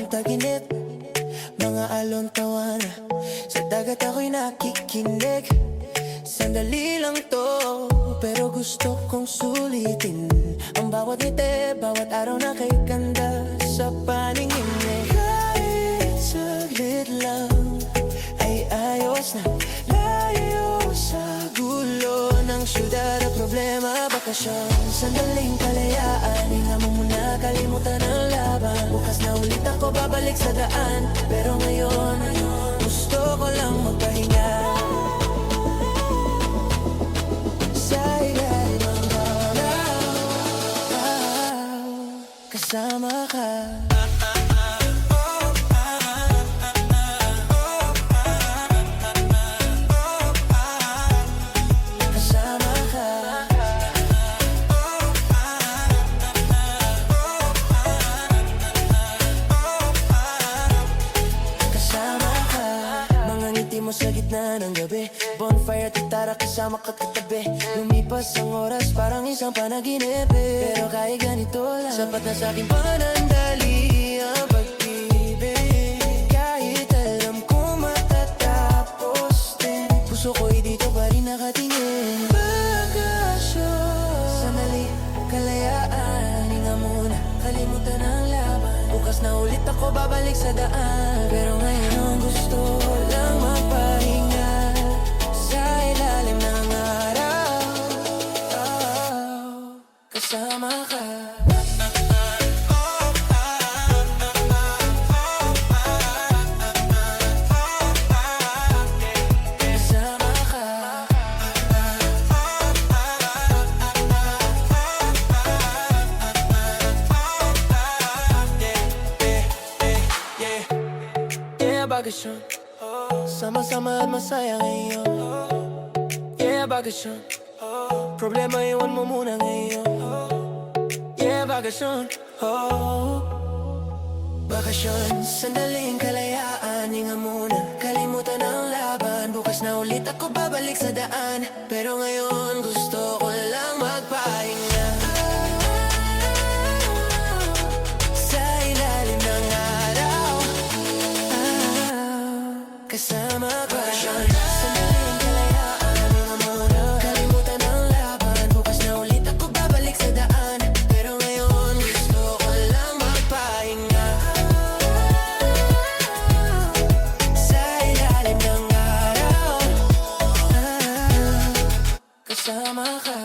ng taginip, mga alon tawana. Sa dagat ako'y nakikinig. Sandali lang to, pero gusto kong sulitin ang bawat ngiti, bawat araw na kay ganda sa paningin mo. Kahit saglit lang ay ayos na, layo sa gulo ng syudad at problema. Bakasyon, sandaling kalayaan, hinga mo muna, kalimutan ang laban. Bukas na ulit ako babalik sa daan, pero ngayon gusto ko lang magpahinga. Sa ilalim ng araw, kasama ka. Mo sa gitna ng gabi, bonfire at gitara kasama ka katabi. Lumipas ang oras parang isang panaginip, pero kahit ganito lang, sapat na sa aking panandali ang pag-ibig. Kahit alam ko matatapos din, puso ko'y dito pa rin nakatingin. Bakasyon, sandali, kalayaan, hinga muna, kalimutan ang laban. Bukas na ulit ako babalik sa daan, pero ngayon gusto lang magpahinga. Sa ilalim ng araw, kasama ka. Bakasyon, sama-sama at masaya ngayon. Yeah, bakasyon, problema iwan mo muna ngayon. Yeah, bakasyon, bakasyon, sandaling kalayaan, hinga muna, kalimutan ang laban. Bukas na ulit ako babalik sa daan, pero ngayon gusto ko lang magpahinga. Kasama ka. Sandaling kalayaan, hinga muna, kalimutan ang laban. Bukas na ulit ako babalik sa daan, pero ngayon gusto ko lang magpahinga. Sa ilalim ng araw, kasama ka.